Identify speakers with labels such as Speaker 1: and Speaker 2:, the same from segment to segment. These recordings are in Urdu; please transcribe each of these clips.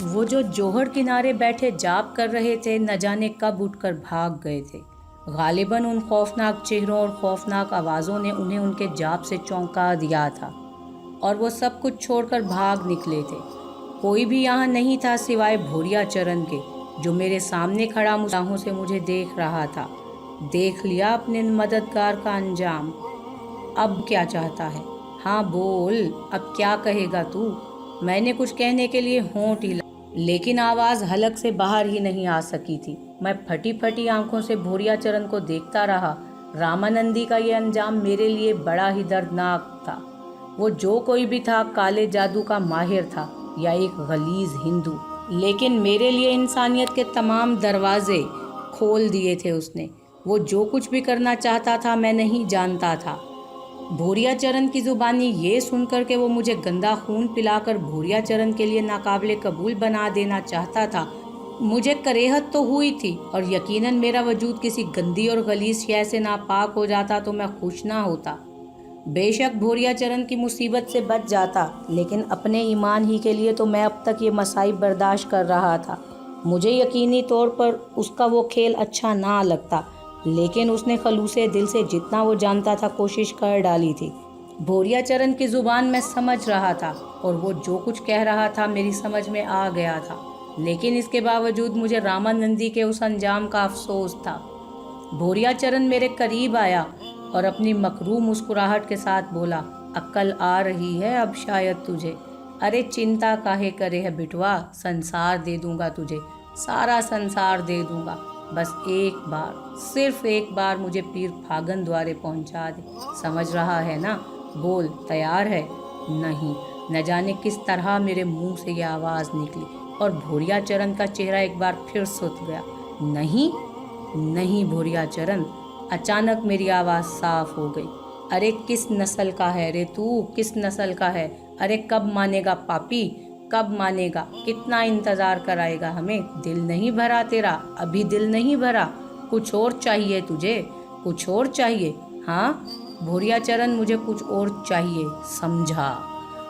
Speaker 1: وہ جو جوہر کنارے بیٹھے جاپ کر رہے تھے نہ جانے کب اٹھ کر بھاگ گئے تھے۔ غالباً ان خوفناک چہروں اور خوفناک آوازوں نے انہیں ان کے جاپ سے چونکا دیا تھا اور وہ سب کچھ چھوڑ کر بھاگ نکلے تھے۔ کوئی بھی یہاں نہیں تھا سوائے بھوریا چرن کے، جو میرے سامنے کھڑا نگاہوں سے مجھے دیکھ رہا تھا۔ دیکھ لیا اپنے مددگار کا انجام۔ اب کیا چاہتا ہے؟ ہاں بول، اب کیا کہے گا تو؟ میں نے کچھ کہنے کے لیے ہونٹ ہلا، لیکن آواز حلق سے باہر ہی نہیں آ سکی تھی۔ میں پھٹی پھٹی آنکھوں سے بھوریا چرن کو دیکھتا رہا۔ رامانندی کا یہ انجام میرے لیے بڑا ہی دردناک تھا۔ وہ جو کوئی بھی تھا، کالے جادو کا ماہر تھا یا ایک غلیظ ہندو، لیکن میرے لیے انسانیت کے تمام دروازے کھول دیے تھے اس نے۔ وہ جو کچھ بھی کرنا چاہتا تھا میں نہیں جانتا تھا۔ بھوریا چرن کی زبانی یہ سن کر کہ وہ مجھے گندا خون پلا کر بھوریا چرن کے لیے ناقابل قبول بنا دینا چاہتا تھا، مجھے کریہت تو ہوئی تھی، اور یقیناً میرا وجود کسی گندی اور غلیظ شے سے ناپاک ہو جاتا تو میں خوش نہ ہوتا۔ بے شک بھوریا چرن کی مصیبت سے بچ جاتا، لیکن اپنے ایمان ہی کے لیے تو میں اب تک یہ مصائب برداشت کر رہا تھا۔ مجھے یقینی طور پر اس کا وہ کھیل اچھا نہ لگتا، لیکن اس نے خلوص دل سے جتنا وہ جانتا تھا کوشش کر ڈالی تھی۔ بھوریا چرن کی زبان میں سمجھ رہا تھا، اور وہ جو کچھ کہہ رہا تھا میری سمجھ میں آ گیا تھا، لیکن اس کے باوجود مجھے رامانندی کے اس انجام کا افسوس تھا۔ بھوریا چرن میرے قریب آیا اور اپنی مکروہ مسکراہٹ کے ساتھ بولا، عقل آ رہی ہے اب شاید تجھے؟ ارے چنتا کاہے کرے ہے بٹوا، سنسار دے دوں گا تجھے، سارا سنسار دے دوں گا، بس ایک بار، صرف ایک بار مجھے پیر پھاگن دوارے پہنچا دے، سمجھ رہا ہے نا؟ بول، تیار ہے؟ نہیں۔ نہ جانے کس طرح میرے منہ سے یہ آواز نکلی اور بھوریا چرن کا چہرہ ایک بار پھر ست گیا۔ نہیں، نہیں بھوریا چرن۔ اچانک میری آواز صاف ہو گئی۔ ارے کس نسل کا ہے رے تو؟ کس نسل کا ہے؟ ارے کب مانے گا پاپی؟ کب مانے گا؟ کتنا انتظار کرائے گا ہمیں؟ دل نہیں بھرا تیرا؟ ابھی دل نہیں بھرا؟ کچھ اور چاہیے تجھے؟ کچھ اور چاہیے؟ ہاں بھوریا چرن، مجھے کچھ اور چاہیے، سمجھا؟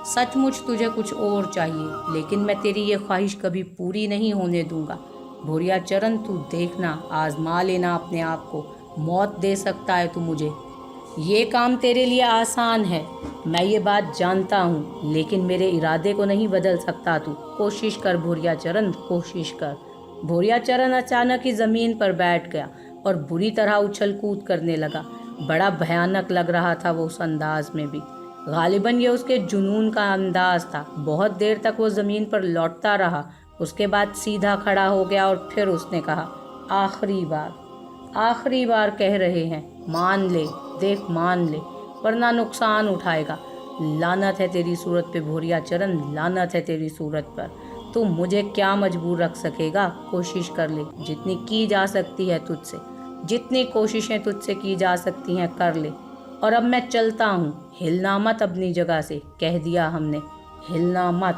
Speaker 1: سچ مچ تجھے کچھ اور چاہیے، لیکن میں تیری یہ خواہش کبھی پوری نہیں ہونے دوں گا۔ بھوریا چرن، تو دیکھنا، آزما لینا اپنے آپ کو، موت دے سکتا ہے تو مجھے۔ یہ کام تیرے لیے آسان ہے، میں یہ بات جانتا ہوں، لیکن میرے ارادے کو نہیں بدل سکتا تو۔ کوشش کر بھوریا چرن، کوشش کر۔ بھوریا چرن اچانک ہی زمین پر بیٹھ گیا اور بری طرح اچھل کود کرنے لگا۔ بڑا بھیانک لگ رہا تھا وہ اس انداز میں بھی۔ غالباً یہ اس کے جنون کا انداز تھا۔ بہت دیر تک وہ زمین پر لوٹتا رہا، اس کے بعد سیدھا کھڑا ہو گیا اور پھر اس نے کہا، آخری بار کہہ رہے ہیں، مان لے، دیکھ مان لے، ورنہ نقصان اٹھائے گا۔ لعنت ہے تیری صورت پہ بھوریا چرن، لعنت ہے تیری صورت پر۔ تو مجھے کیا مجبور رکھ سکے گا؟ کوشش کر لے، جتنی کی جا سکتی ہے تجھ سے، جتنی کوششیں تجھ سے کی جا سکتی ہیں کر لے۔ اور اب میں چلتا ہوں، ہلنا مت اپنی جگہ سے، کہہ دیا ہم نے، ہلنا مت۔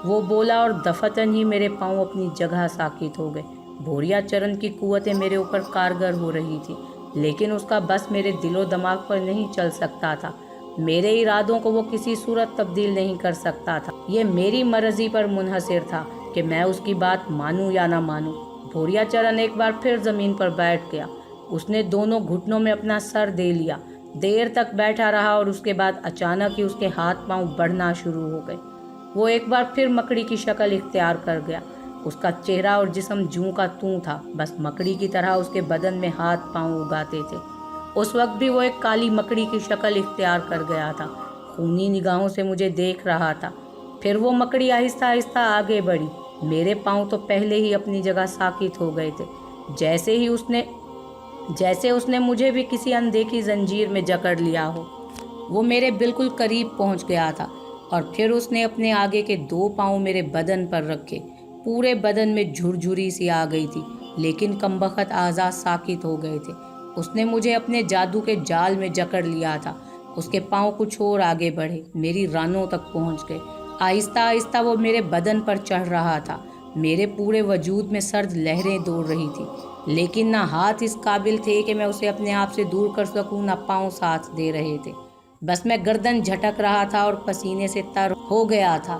Speaker 1: وہ بولا اور دفتن ہی میرے پاؤں اپنی جگہ ساکت ہو گئے۔ بھوریا چرن کی قوتیں میرے اوپر کارگر ہو رہی تھی، لیکن اس کا بس میرے دل و دماغ پر نہیں چل سکتا تھا۔ میرے ارادوں کو وہ کسی صورت تبدیل نہیں کر سکتا تھا۔ یہ میری مرضی پر منحصر تھا کہ میں اس کی بات مانوں یا نہ مانوں۔ بھوریا چرن ایک بار پھر زمین پر بیٹھ گیا۔ اس نے دونوں گھٹنوں میں اپنا سر دے لیا، دیر تک بیٹھا رہا اور اس کے بعد اچانک ہی اس کے ہاتھ پاؤں بڑھنا شروع ہو گئے۔ وہ ایک بار پھر مکڑی کی شکل اختیار کر گیا۔ اس کا چہرہ اور جسم جوں کا توں تھا، بس مکڑی کی طرح اس کے بدن میں ہاتھ پاؤں اگاتے تھے۔ اس وقت بھی وہ ایک کالی مکڑی کی شکل اختیار کر گیا تھا، خونی نگاہوں سے مجھے دیکھ رہا تھا۔ پھر وہ مکڑی آہستہ آہستہ آگے بڑھی۔ میرے پاؤں تو پہلے ہی اپنی جگہ ساکت ہو گئے تھے، جیسے اس نے مجھے بھی کسی اندیکھی زنجیر میں جکڑ لیا ہو۔ وہ میرے بالکل قریب پہنچ گیا تھا اور پھر اس نے اپنے آگے کے 2 پاؤں میرے بدن پر رکھے۔ پورے بدن میں جھرجھری سی آ گئی تھی، لیکن کمبخت اعضاء ساکت ہو گئے تھے۔ اس نے مجھے اپنے جادو کے جال میں جکڑ لیا تھا۔ اس کے پاؤں کچھ اور آگے بڑھے، میری رانوں تک پہنچ گئے۔ آہستہ آہستہ وہ میرے بدن پر چڑھ رہا تھا۔ میرے پورے وجود میں سرد لہریں دوڑ رہی تھی، لیکن نہ ہاتھ اس قابل تھے کہ میں اسے اپنے آپ سے دور کر سکوں، نہ پاؤں ساتھ دے رہے تھے۔ بس میں گردن جھٹک رہا تھا اور پسینے سے تر ہو گیا تھا۔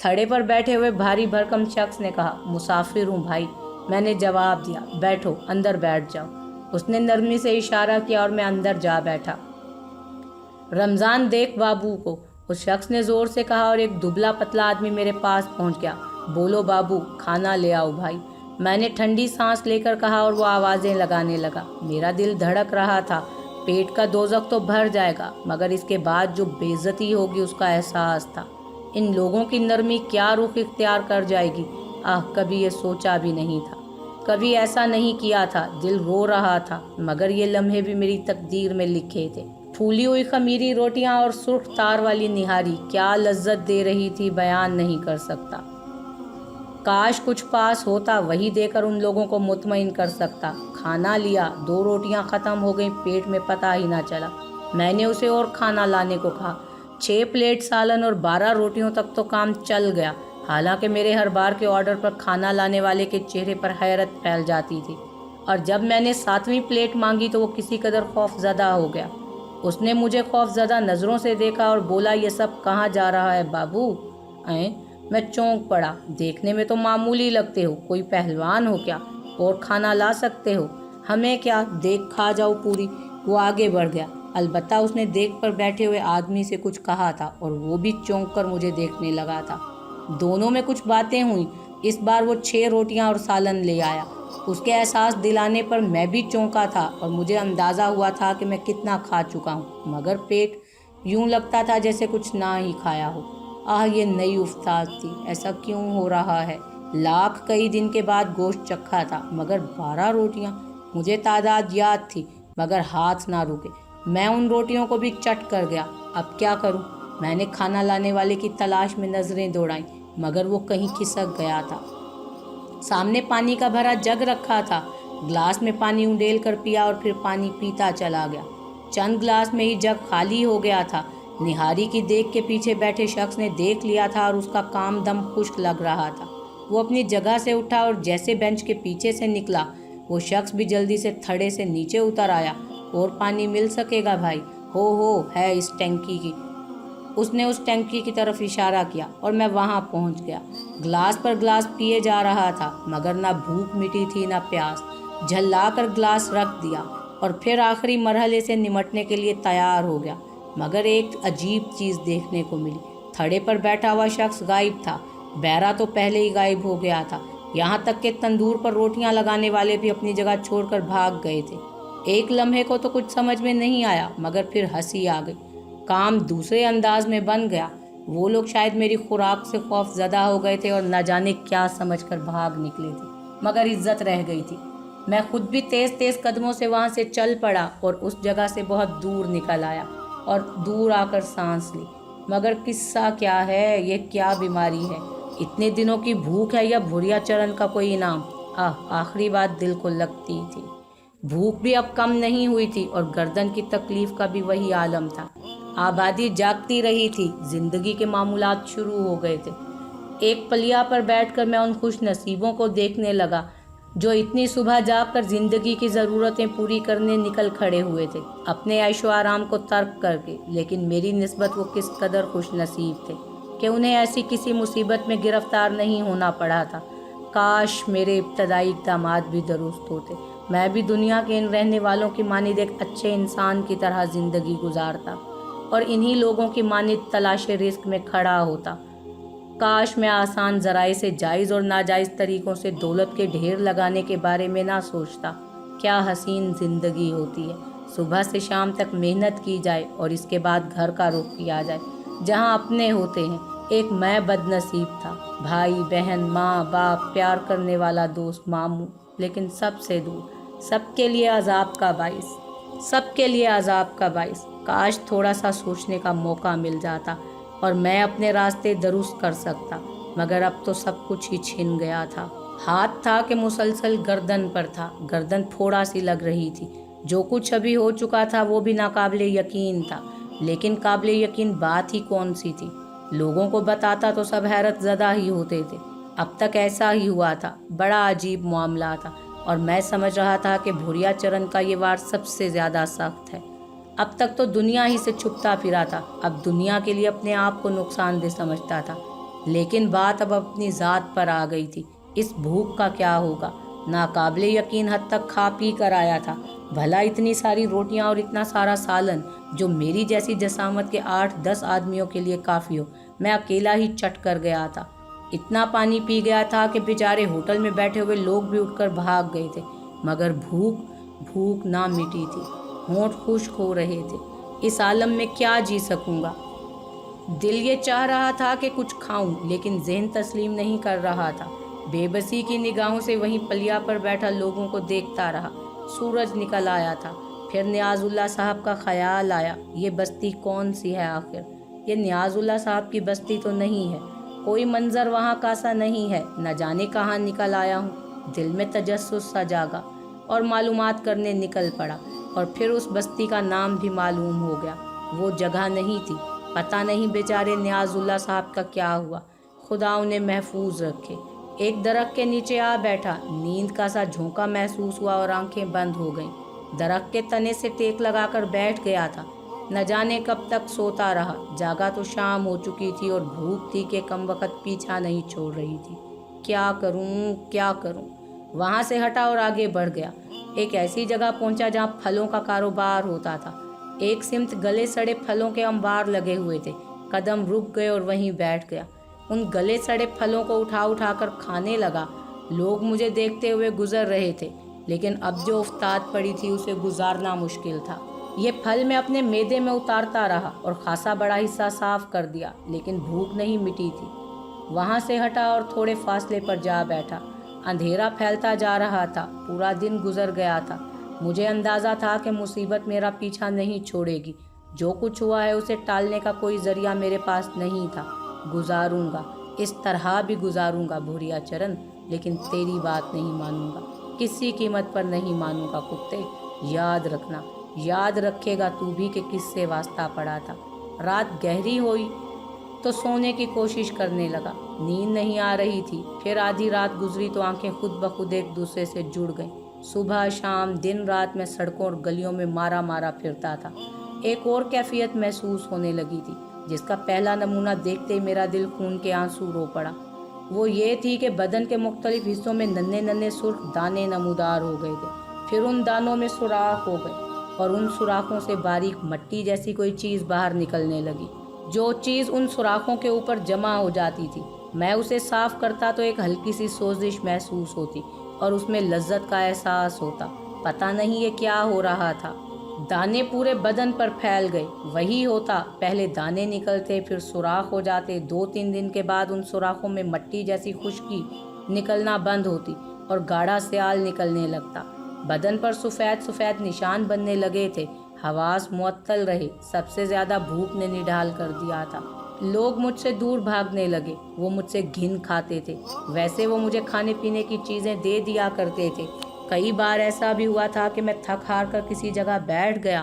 Speaker 1: تھڑے پر بیٹھے ہوئے بھاری بھرکم شخص نے کہا، مسافر ہوں بھائی۔ میں نے جواب دیا، بیٹھو، اندر بیٹھ جاؤ۔ اس نے نرمی سے اشارہ کیا اور میں اندر جا بیٹھا۔ رمضان دیکھ بابو کو، اس شخص نے زور سے کہا اور ایک دبلا پتلا آدمی میرے پاس پہنچ گیا۔ بولو بابو، کھانا لے آؤ بھائی۔ میں نے ٹھنڈی سانس لے کر کہا اور وہ آوازیں لگانے لگا۔ میرا دل دھڑک رہا تھا۔ پیٹ کا دوزخ تو بھر جائے گا، مگر اس کے بعد جو بے عزتی ہوگی اس کا احساس تھا۔ ان لوگوں کی نرمی کیا رخ اختیار کر جائے گی، کبھی یہ سوچا بھی نہیں تھا، کبھی ایسا نہیں کیا تھا۔ دل رو رہا تھا، مگر یہ لمحے بھی میری تقدیر میں لکھے تھے۔ پھولی ہوئی خمیری روٹیاں اور سرخ تار والی نہاری کیا لذت دے رہی تھی، بیان نہیں کر سکتا۔ کاش کچھ پاس ہوتا، وہی دے کر ان لوگوں کو مطمئن کر سکتا۔ کھانا لیا، 2 روٹیاں ختم ہو گئیں، پیٹ میں پتہ ہی نہ چلا۔ میں نے اسے اور کھانا لانے کو کہا۔ 6 پلیٹ سالن اور 12 روٹیوں تک تو کام چل گیا، حالانکہ میرے ہر بار کے آرڈر پر کھانا لانے والے کے چہرے پر حیرت پھیل جاتی تھی، اور جب میں نے 7ویں پلیٹ مانگی تو وہ کسی قدر خوف زدہ ہو گیا۔ اس نے مجھے خوف زدہ نظروں سے دیکھا اور بولا، یہ سب کہاں جا رہا ہے بابو؟ میں چونک پڑا۔ دیکھنے میں تو معمولی لگتے ہو، کوئی پہلوان ہو کیا؟ اور کھانا لا سکتے ہو؟ ہمیں کیا، دیکھ کھا جاؤ پوری۔ وہ آگے بڑھ گیا، البتہ اس نے دیکھ پر بیٹھے ہوئے آدمی سے کچھ کہا تھا اور وہ بھی چونک کر مجھے دیکھنے لگا تھا۔ دونوں میں کچھ باتیں ہوئیں۔ اس بار وہ 6 روٹیاں اور سالن لے آیا۔ اس کے احساس دلانے پر میں بھی چونکا تھا اور مجھے اندازہ ہوا تھا کہ میں کتنا کھا چکا ہوں، مگر پیٹ یوں لگتا تھا جیسے کچھ نہ ہی کھایا ہو۔ یہ نئی افتاد تھی، ایسا کیوں ہو رہا ہے؟ لاکھ کئی دن کے بعد گوشت چکھا تھا، مگر 12 روٹیاں۔ مجھے تعداد یاد تھی، مگر ہاتھ نہ رکے۔ میں ان روٹیوں کو بھی چٹ کر گیا۔ اب کیا کروں؟ میں نے کھانا لانے والے کی تلاش میں نظریں دوڑائیں، مگر وہ کہیں کھسک گیا تھا۔ سامنے پانی کا بھرا جگ رکھا تھا۔ گلاس میں پانی انڈیل کر پیا اور پھر پانی پیتا چلا گیا۔ چند گلاس میں ہی جگ خالی ہو گیا تھا۔ نہاری کی دیکھ کے پیچھے بیٹھے شخص نے دیکھ لیا تھا اور اس کا کام دم خشک لگ رہا تھا۔ وہ اپنی جگہ سے اٹھا اور جیسے بینچ کے پیچھے سے نکلا، وہ شخص بھی جلدی سے تھڑے سے نیچے اتر آیا۔ اور پانی مل سکے گا بھائی؟ ہو ہے اس ٹینکی کی۔ اس نے اس ٹینکی کی طرف اشارہ کیا اور میں وہاں پہنچ گیا۔ گلاس پر گلاس پیے جا رہا تھا، مگر نہ بھوک مٹی تھی نہ پیاس۔ جھلا کر گلاس رکھ دیا اور پھر آخری مرحلے سے نمٹنے کے لیے تیار ہو گیا، مگر ایک عجیب چیز دیکھنے کو ملی۔ تھڑے پر بیٹھا ہوا شخص غائب تھا۔ بیرا تو پہلے ہی غائب ہو گیا تھا، یہاں تک کہ تندور پر روٹیاں لگانے والے بھی اپنی جگہ چھوڑ کر بھاگ گئے تھے۔ ایک لمحے کو تو کچھ سمجھ میں نہیں آیا، مگر پھر ہنسی آ گئی۔ کام دوسرے انداز میں بن گیا۔ وہ لوگ شاید میری خوراک سے خوف زدہ ہو گئے تھے اور نہ جانے کیا سمجھ کر بھاگ نکلے تھے، مگر عزت رہ گئی تھی۔ میں خود بھی تیز تیز قدموں سے وہاں سے چل پڑا اور اس جگہ سے بہت دور نکل آیا اور دور آ کر سانس لی۔ مگر قصہ کیا ہے، یہ کیا بیماری ہے؟ اتنے دنوں کی بھوک ہے یا بھوریا چرن کا کوئی انعام؟ آخری بات دل کو لگتی تھی۔ بھوک بھی اب کم نہیں ہوئی تھی اور گردن کی تکلیف کا بھی وہی عالم تھا۔ آبادی جاگتی رہی تھی، زندگی کے معمولات شروع ہو گئے تھے۔ ایک پلیا پر بیٹھ کر میں ان خوش نصیبوں کو دیکھنے لگا جو اتنی صبح جاگ کر زندگی کی ضرورتیں پوری کرنے نکل کھڑے ہوئے تھے، اپنے عیش و آرام کو ترک کر کے۔ لیکن میری نسبت وہ کس قدر خوش نصیب تھے کہ انہیں ایسی کسی مصیبت میں گرفتار نہیں ہونا پڑا تھا۔ کاش میرے ابتدائی اقدامات بھی درست ہوتے، میں بھی دنیا کے ان رہنے والوں کی مانند ایک اچھے انسان کی طرح زندگی گزارتا اور انہی لوگوں کی مانند تلاش رزق میں کھڑا ہوتا۔ کاش میں آسان ذرائع سے جائز اور ناجائز طریقوں سے دولت کے ڈھیر لگانے کے بارے میں نہ سوچتا۔ کیا حسین زندگی ہوتی ہے، صبح سے شام تک محنت کی جائے اور اس کے بعد گھر کا رخ کیا جائے جہاں اپنے ہوتے ہیں۔ ایک میں بد نصیب تھا، بھائی بہن ماں باپ پیار کرنے والا دوست ماموں، لیکن سب سے دور، سب کے لیے عذاب کا باعث۔ کاش تھوڑا سا سوچنے کا موقع مل جاتا اور میں اپنے راستے درست کر سکتا، مگر اب تو سب کچھ ہی چھن گیا تھا۔ ہاتھ تھا کہ مسلسل گردن پر تھا، گردن پھوڑا سی لگ رہی تھی۔ جو کچھ ابھی ہو چکا تھا وہ بھی ناقابل یقین تھا، لیکن قابل یقین بات ہی کون سی تھی؟ لوگوں کو بتاتا تو سب حیرت زدہ ہی ہوتے تھے۔ اب تک ایسا ہی ہوا تھا، بڑا عجیب معاملہ تھا، اور میں سمجھ رہا تھا کہ بھوریا چرن کا یہ وار سب سے زیادہ سخت ہے۔ اب تک تو دنیا ہی سے چھپتا پھرا تھا، اب دنیا کے لیے اپنے آپ کو نقصان دہ سمجھتا تھا۔ لیکن بات اب اپنی ذات پر آ گئی تھی۔ اس بھوک کا کیا ہوگا؟ ناقابل یقین حد تک کھا پی کر آیا تھا۔ بھلا اتنی ساری روٹیاں اور اتنا سارا سالن جو میری جیسی جسامت کے 8-10 آدمیوں کے لیے کافی ہو، میں اکیلا ہی چٹ کر گیا تھا۔ اتنا پانی پی گیا تھا کہ بیچارے ہوٹل میں بیٹھے ہوئے لوگ بھی اٹھ کر بھاگ گئے تھے، مگر بھوک نہ مٹی تھی۔ ہونٹ خشک ہو رہے تھے۔ اس عالم میں کیا جی سکوں گا؟ دل یہ چاہ رہا تھا کہ کچھ کھاؤں، لیکن ذہن تسلیم نہیں کر رہا تھا۔ بے بسی کی نگاہوں سے وہیں پلیا پر بیٹھا لوگوں کو دیکھتا رہا۔ سورج نکل آیا تھا۔ پھر نیاز اللہ صاحب کا خیال آیا، یہ بستی کون سی ہے آخر؟ یہ نیاز اللہ صاحب کی بستی تو نہیں ہے۔ کوئی منظر وہاں کا سا نہیں ہے۔ نہ جانے کہاں نکل آیا ہوں۔ دل میں تجسس سا جاگا اور معلومات کرنے نکل پڑا، اور پھر اس بستی کا نام بھی معلوم ہو گیا۔ وہ جگہ نہیں تھی۔ پتہ نہیں بیچارے نیاز اللہ صاحب کا کیا ہوا، خدا انہیں محفوظ رکھے۔ ایک درخت کے نیچے آ بیٹھا، نیند کا سا جھونکا محسوس ہوا اور آنکھیں بند ہو گئیں۔ درخت کے تنے سے ٹیک لگا کر بیٹھ گیا تھا۔ نہ جانے کب تک سوتا رہا۔ جاگا تو شام ہو چکی تھی اور بھوک تھی کہ کم وقت پیچھا نہیں چھوڑ رہی تھی۔ کیا کروں؟ وہاں سے ہٹا اور آگے بڑھ گیا۔ ایک ایسی جگہ پہنچا جہاں پھلوں کا کاروبار ہوتا تھا۔ ایک سمت گلے سڑے پھلوں کے انبار لگے ہوئے تھے۔ قدم رک گئے اور وہیں بیٹھ گیا۔ ان گلے سڑے پھلوں کو اٹھا کر کھانے لگا۔ لوگ مجھے دیکھتے ہوئے گزر رہے تھے، لیکن اب جو افتاد پڑی تھی اسے گزارنا مشکل تھا۔ یہ پھل میں اپنے معدے میں اتارتا رہا اور خاصا بڑا حصہ صاف کر دیا، لیکن بھوک نہیں مٹی تھی۔ وہاں سے ہٹا اور تھوڑے فاصلے پر جا بیٹھا۔ اندھیرا پھیلتا جا رہا تھا۔ پورا دن گزر گیا تھا۔ مجھے اندازہ تھا کہ مصیبت میرا پیچھا نہیں چھوڑے گی۔ جو کچھ ہوا ہے اسے ٹالنے کا کوئی ذریعہ میرے پاس نہیں تھا۔ گزاروں گا، اس طرح بھی گزاروں گا بھوریا چرن، لیکن تیری بات نہیں مانوں گا، کسی قیمت پر نہیں مانوں گا کتے۔ یاد رکھنا، یاد رکھے گا تو بھی کہ کس سے واسطہ پڑا تھا۔ رات گہری ہوئی تو سونے کی کوشش کرنے لگا۔ نیند نہیں آ رہی تھی۔ پھر آدھی رات گزری تو آنکھیں خود بخود ایک دوسرے سے جڑ گئیں۔ صبح شام دن رات میں سڑکوں اور گلیوں میں مارا پھرتا تھا۔ ایک اور کیفیت محسوس ہونے لگی تھی، جس کا پہلا نمونہ دیکھتے ہی میرا دل خون کے آنسو رو پڑا۔ وہ یہ تھی کہ بدن کے مختلف حصوں میں ننھے سرخ دانے نمودار ہو گئے تھے۔ پھر ان دانوں میں سوراخ ہو گئے اور ان سوراخوں سے باریک مٹی جیسی کوئی چیز باہر نکلنے لگی۔ جو چیز ان سوراخوں کے اوپر جمع ہو جاتی تھی، میں اسے صاف کرتا تو ایک ہلکی سی سوزش محسوس ہوتی اور اس میں لذت کا احساس ہوتا۔ پتہ نہیں یہ کیا ہو رہا تھا۔ دانے پورے بدن پر پھیل گئے۔ وہی ہوتا، پہلے دانے نکلتے، پھر سوراخ ہو جاتے۔ 2-3 دن کے بعد ان سوراخوں میں مٹی جیسی خشکی نکلنا بند ہوتی اور گاڑھا سیال نکلنے لگتا۔ بدن پر سفید نشان بننے لگے تھے۔ حواس معطل رہے۔ سب سے زیادہ بھوک نے نڈال کر دیا تھا۔ لوگ مجھ سے دور بھاگنے لگے۔ وہ مجھ سے گھن کھاتے تھے۔ ویسے وہ مجھے کھانے پینے کی چیزیں دے دیا کرتے تھے۔ کئی بار ایسا بھی ہوا تھا کہ میں تھک ہار کر کسی جگہ بیٹھ گیا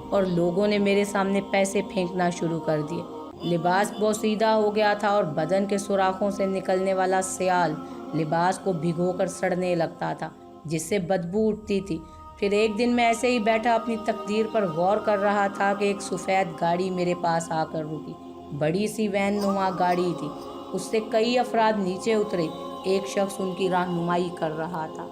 Speaker 1: اور لوگوں نے میرے سامنے پیسے پھینکنا شروع کر دیے۔ لباس بوسیدہ ہو گیا تھا اور بدن کے سوراخوں سے نکلنے والا سیال لباس کو بھگو کر سڑنے لگتا تھا، جس سے بدبو اٹھتی تھی۔ پھر ایک دن میں ایسے ہی بیٹھا اپنی تقدیر پر غور کر رہا تھا کہ ایک سفید گاڑی میرے پاس آ کر رکی۔ بڑی سی وین نما گاڑی تھی۔ اس سے کئی افراد نیچے اترے۔ ایک شخص ان کی رہنمائی کر رہا تھا۔